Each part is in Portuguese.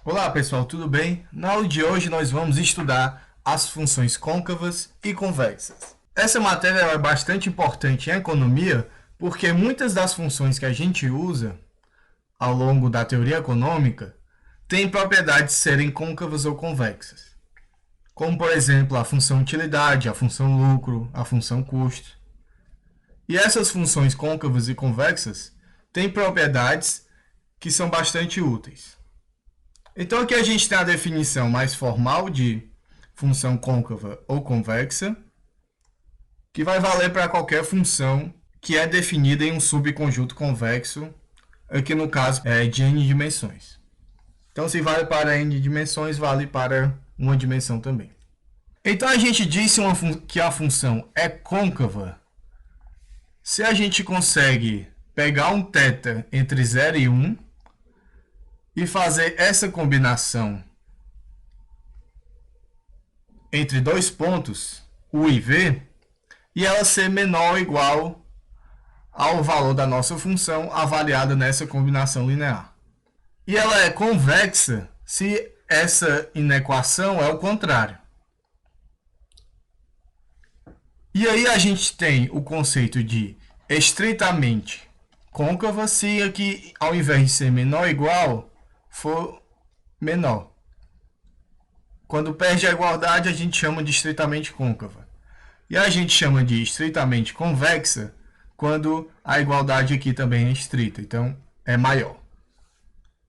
Olá pessoal, tudo bem? Na aula de hoje nós vamos estudar as funções côncavas e convexas. Essa matéria é bastante importante em economia porque muitas das funções que a gente usa ao longo da teoria econômica têm propriedades de serem côncavas ou convexas. Como, por exemplo, a função utilidade, a função lucro, a função custo. E essas funções côncavas e convexas têm propriedades que são bastante úteis. Então aqui a gente tem a definição mais formal de função côncava ou convexa, que vai valer para qualquer função que é definida em um subconjunto convexo, aqui no caso é de n dimensões. Então se vale para n dimensões, vale para uma dimensão também. Então a gente disse que a função é côncava se a gente consegue pegar um θ entre 0 e 1 e fazer essa combinação entre dois pontos, U e V, e ela ser menor ou igual ao valor da nossa função avaliada nessa combinação linear. E ela é convexa se essa inequação é o contrário. E aí a gente tem o conceito de estritamente côncava se aqui, ao invés de ser menor ou igual, for menor. Quando perde a igualdade, a gente chama de estritamente côncava. E a gente chama de estritamente convexa quando a igualdade aqui também é estrita, então é maior.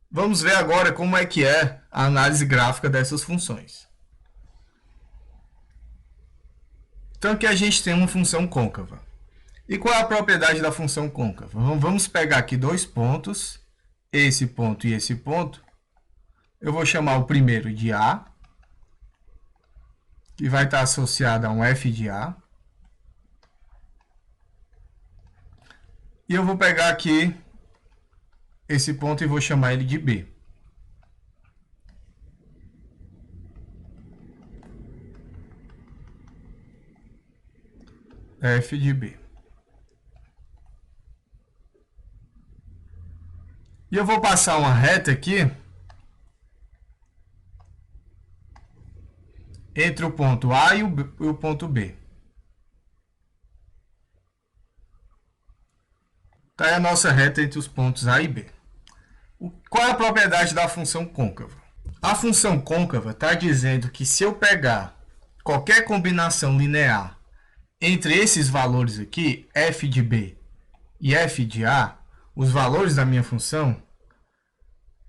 Vamos ver agora como é que é a análise gráfica dessas funções. Então aqui a gente tem uma função côncava. E qual é a propriedade da função côncava? Vamos pegar aqui dois pontos, esse ponto e esse ponto. Eu vou chamar o primeiro de A, que vai estar associado a um f de A. E eu vou pegar aqui esse ponto e vou chamar ele de B. F de B. E eu vou passar uma reta aqui entre o ponto A e o ponto B. Tá aí a nossa reta entre os pontos A e B. Qual é a propriedade da função côncava? A função côncava está dizendo que se eu pegar qualquer combinação linear entre esses valores aqui, f de B e f de A, os valores da minha função,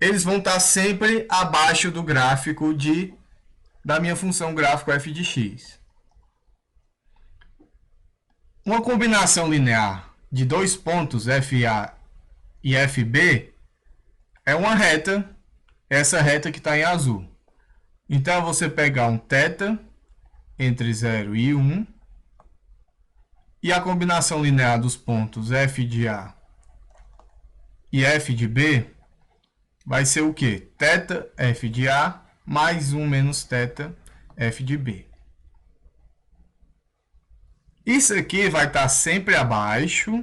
eles vão estar sempre abaixo do gráfico da minha função gráfico f de x. Uma combinação linear de dois pontos, FA e FB, é uma reta, essa reta que está em azul. Então, você pegar um θ entre 0 e 1, e a combinação linear dos pontos f de A e f de B vai ser o quê? Θ f de A mais 1 menos θ f de B. Isso aqui vai estar sempre abaixo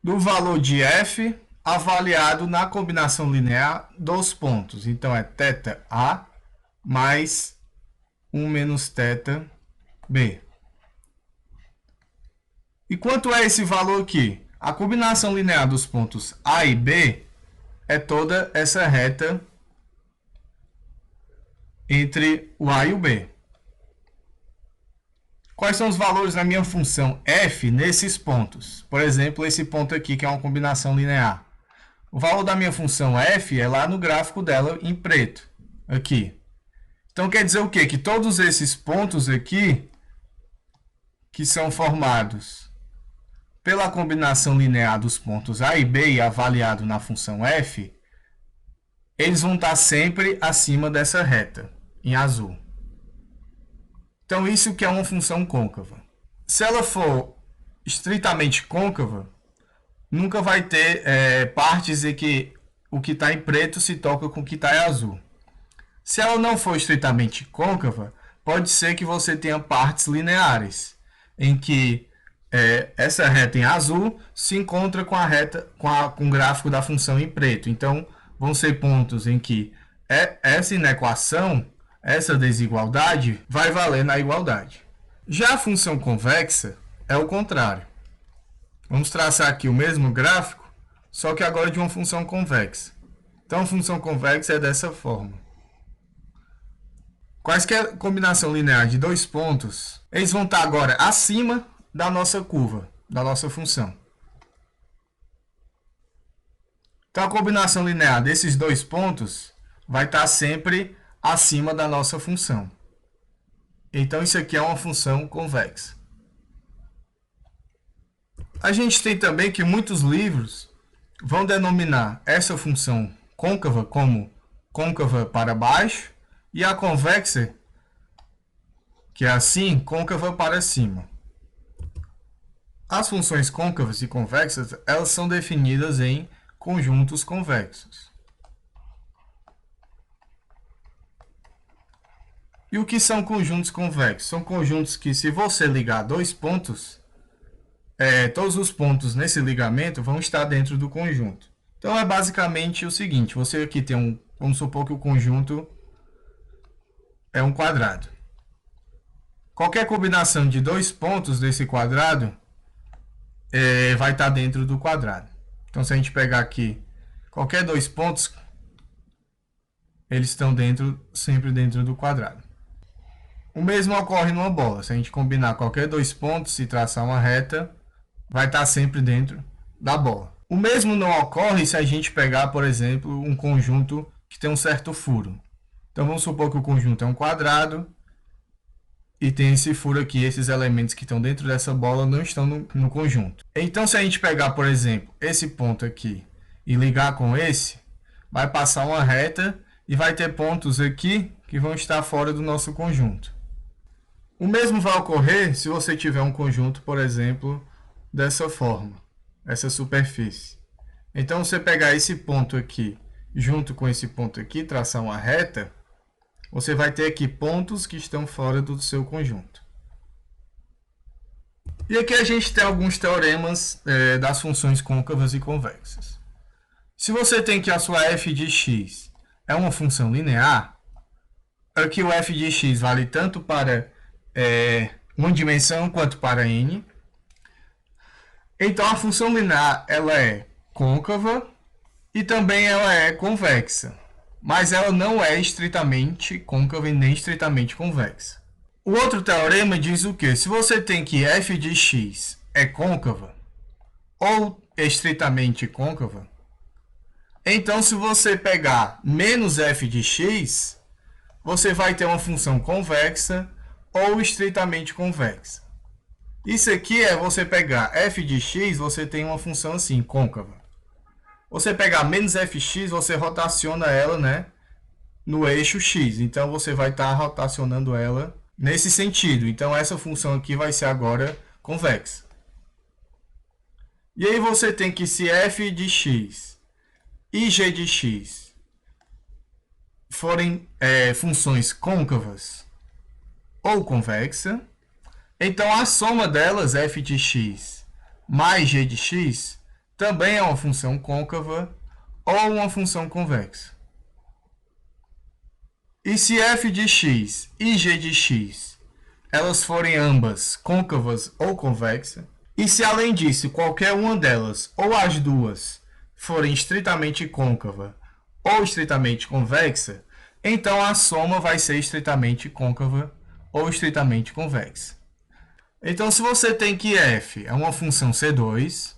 do valor de f avaliado na combinação linear dos pontos. Então, é θA mais 1 menos θ B. E quanto é esse valor aqui? A combinação linear dos pontos A e B é toda essa reta entre o A e o B. Quais são os valores da minha função f nesses pontos? Por exemplo, esse ponto aqui, que é uma combinação linear. O valor da minha função f é lá no gráfico dela em preto, aqui. Então, quer dizer o quê? Que todos esses pontos aqui, que são formados pela combinação linear dos pontos A e B e avaliado na função f, eles vão estar sempre acima dessa reta, em azul. Então, isso que é uma função côncava. Se ela for estritamente côncava, nunca vai ter partes em que o que está em preto se toca com o que está em azul. Se ela não for estritamente côncava, pode ser que você tenha partes lineares, em que essa reta em azul se encontra com a reta com o gráfico da função em preto. Então, vão ser pontos em que essa inequação, essa desigualdade, vai valer na igualdade. Já a função convexa é o contrário. Vamos traçar aqui o mesmo gráfico, só que agora de uma função convexa. Então, a função convexa é dessa forma. Quaisquer combinação linear de dois pontos, eles vão estar agora acima da nossa curva, da nossa função. Então, a combinação linear desses dois pontos vai estar sempre acima da nossa função. Então, isso aqui é uma função convexa. A gente tem também que muitos livros vão denominar essa função côncava como côncava para baixo e a convexa, que é assim, côncava para cima. As funções côncavas e convexas, elas são definidas em conjuntos convexos. E o que são conjuntos convexos? São conjuntos que, se você ligar dois pontos, todos os pontos nesse ligamento vão estar dentro do conjunto. Então, é basicamente o seguinte, você aqui tem vamos supor que o conjunto é um quadrado. Qualquer combinação de dois pontos desse quadrado vai estar dentro do quadrado. Então, se a gente pegar aqui qualquer dois pontos, eles estão sempre dentro do quadrado. O mesmo ocorre numa bola. Se a gente combinar qualquer dois pontos e traçar uma reta, vai estar sempre dentro da bola. O mesmo não ocorre se a gente pegar, por exemplo, um conjunto que tem um certo furo. Então, vamos supor que o conjunto é um quadrado e tem esse furo aqui, esses elementos que estão dentro dessa bola não estão no conjunto. Então, se a gente pegar, por exemplo, esse ponto aqui e ligar com esse, vai passar uma reta e vai ter pontos aqui que vão estar fora do nosso conjunto. O mesmo vai ocorrer se você tiver um conjunto, por exemplo, dessa forma, essa superfície. Então, você pegar esse ponto aqui junto com esse ponto aqui, traçar uma reta, você vai ter aqui pontos que estão fora do seu conjunto. E aqui a gente tem alguns teoremas das funções côncavas e convexas. Se você tem que a sua f de x é uma função linear, aqui o f de x vale tanto para uma dimensão quanto para n. Então, a função linear ela é côncava e também ela é convexa. Mas ela não é estritamente côncava e nem estritamente convexa. O outro teorema diz o quê? Se você tem que f de x é côncava ou estritamente côncava, então se você pegar menos f de x, você vai ter uma função convexa ou estritamente convexa. Isso aqui é você pegar f de x, você tem uma função assim, côncava. Você pegar menos fx, você rotaciona ela, né, no eixo x. Então, você vai estar rotacionando ela nesse sentido. Então, essa função aqui vai ser agora convexa. E aí, você tem que se f de x e g de x forem funções côncavas ou convexa, então a soma delas, f de x mais g de x, também é uma função côncava ou uma função convexa. E se f de x e g de x elas forem ambas côncavas ou convexas, e se além disso qualquer uma delas ou as duas forem estritamente côncava ou estritamente convexa, então a soma vai ser estritamente côncava ou estritamente convexa. Então, se você tem que f é uma função C2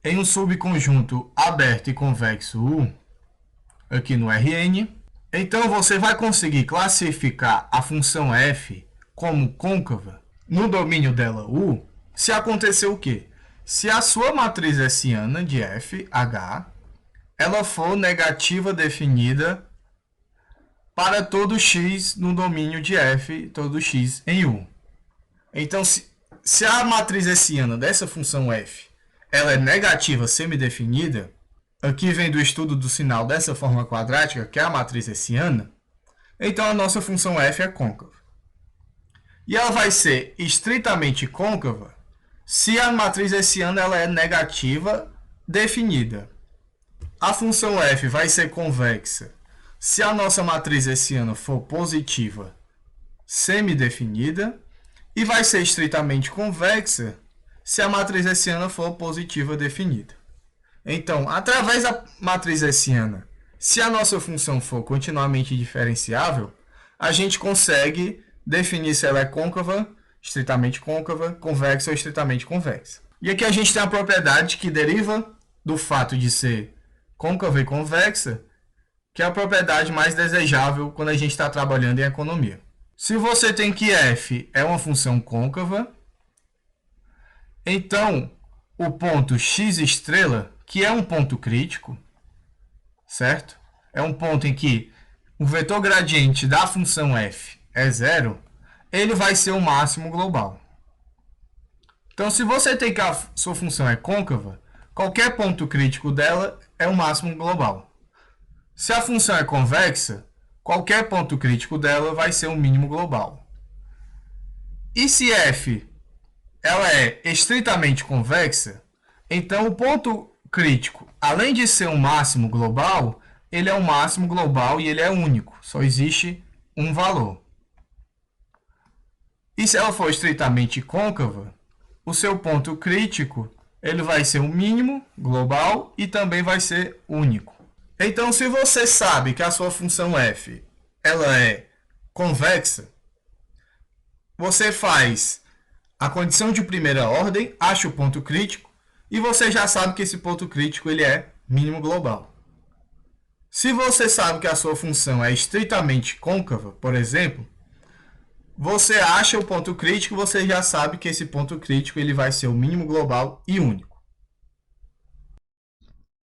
em um subconjunto aberto e convexo U, aqui no Rn, então você vai conseguir classificar a função f como côncava no domínio dela U, se acontecer o quê? Se a sua matriz hessiana de f, H, ela for negativa definida para todo x no domínio de f, todo x em U. Então, se a matriz hessiana dessa função f ela é negativa semidefinida, aqui vem do estudo do sinal dessa forma quadrática, que é a matriz hessiana, então a nossa função f é côncava. E ela vai ser estritamente côncava se a matriz hessiana ela é negativa definida. A função f vai ser convexa se a nossa matriz hessiana for positiva semidefinida e vai ser estritamente convexa se a matriz hessiana for positiva definida. Então, através da matriz hessiana, se a nossa função for continuamente diferenciável, a gente consegue definir se ela é côncava, estritamente côncava, convexa ou estritamente convexa. E aqui a gente tem a propriedade que deriva do fato de ser côncava e convexa, que é a propriedade mais desejável quando a gente está trabalhando em economia. Se você tem que f é uma função côncava, então o ponto x estrela, que é um ponto crítico, certo? É um ponto em que o vetor gradiente da função f é zero, ele vai ser o máximo global. Então, se você tem que a sua função é côncava, qualquer ponto crítico dela é o máximo global. Se a função é convexa, qualquer ponto crítico dela vai ser o mínimo global. E se f ela é estritamente convexa, então o ponto crítico, além de ser um máximo global, ele é um máximo global e ele é único. Só existe um valor. E se ela for estritamente côncava, o seu ponto crítico ele vai ser o mínimo global e também vai ser único. Então, se você sabe que a sua função f ela é convexa, você faz a condição de primeira ordem, acha o ponto crítico e você já sabe que esse ponto crítico ele é mínimo global. Se você sabe que a sua função é estritamente côncava, por exemplo, você acha o ponto crítico, você já sabe que esse ponto crítico ele vai ser o mínimo global e único.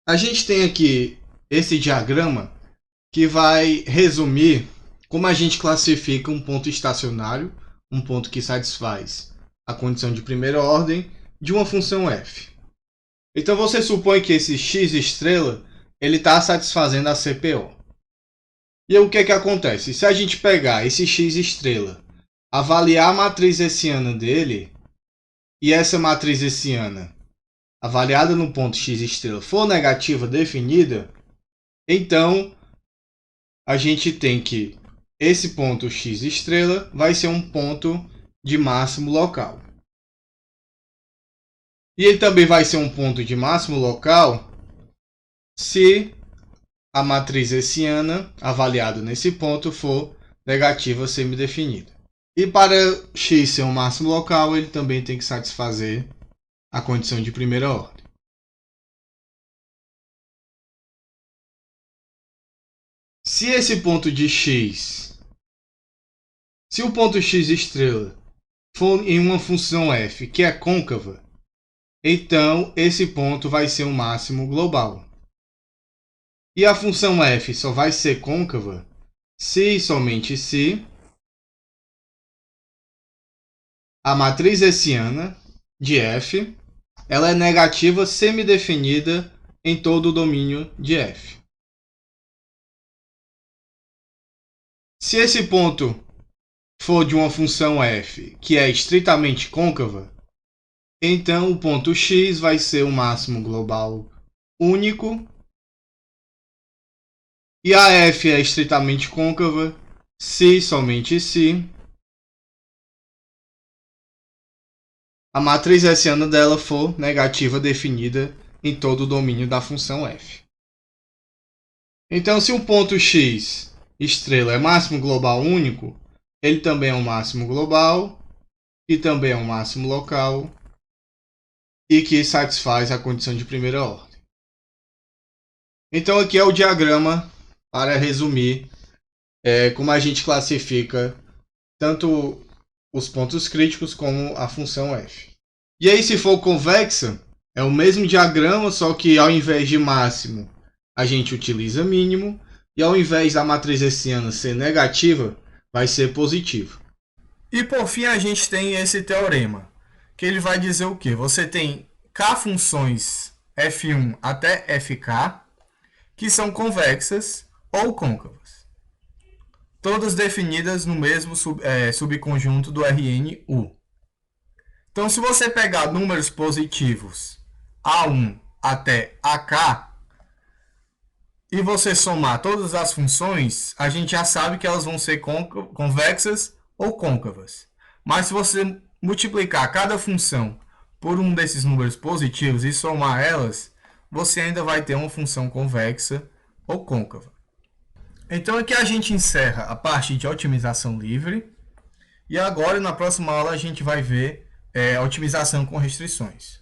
A gente tem aqui esse diagrama que vai resumir como a gente classifica um ponto estacionário, um ponto que satisfaz a condição de primeira ordem de uma função f. Então você supõe que esse x estrela ele está satisfazendo a CPO. E aí, o que é que acontece? Se a gente pegar esse x estrela, avaliar a matriz hessiana dele, e essa matriz hessiana avaliada no ponto x estrela for negativa definida, então a gente tem que esse ponto x estrela vai ser um ponto de máximo local. E ele também vai ser um ponto de máximo local se a matriz hessiana avaliada nesse ponto for negativa semidefinida. E para x ser um máximo local, ele também tem que satisfazer a condição de primeira ordem. Se esse ponto de x, se o ponto x estrela for em uma função f que é côncava, então esse ponto vai ser um máximo global. E a função f só vai ser côncava se e somente se a matriz hessiana de f ela é negativa semidefinida em todo o domínio de f. Se esse ponto for de uma função f que é estritamente côncava, então o ponto x vai ser o máximo global único e a f é estritamente côncava se e somente se a matriz hessiana dela for negativa definida em todo o domínio da função f. Então, se o ponto x estrela é máximo global único, ele também é um máximo global e também é um máximo local e que satisfaz a condição de primeira ordem. Então, aqui é o diagrama para resumir como a gente classifica tanto os pontos críticos como a função f. E aí, se for convexa, é o mesmo diagrama, só que ao invés de máximo, a gente utiliza mínimo, e ao invés da matriz hessiana ser negativa, vai ser positivo. E por fim, a gente tem esse teorema, que ele vai dizer o quê? Você tem k funções f1 até fk, que são convexas ou côncavas, todas definidas no mesmo subconjunto do Rn(U). Então, se você pegar números positivos A1 até AK, e você somar todas as funções, a gente já sabe que elas vão ser convexas ou côncavas. Mas se você multiplicar cada função por um desses números positivos e somar elas, você ainda vai ter uma função convexa ou côncava. Então aqui a gente encerra a parte de otimização livre. E agora, na próxima aula, a gente vai ver a otimização com restrições.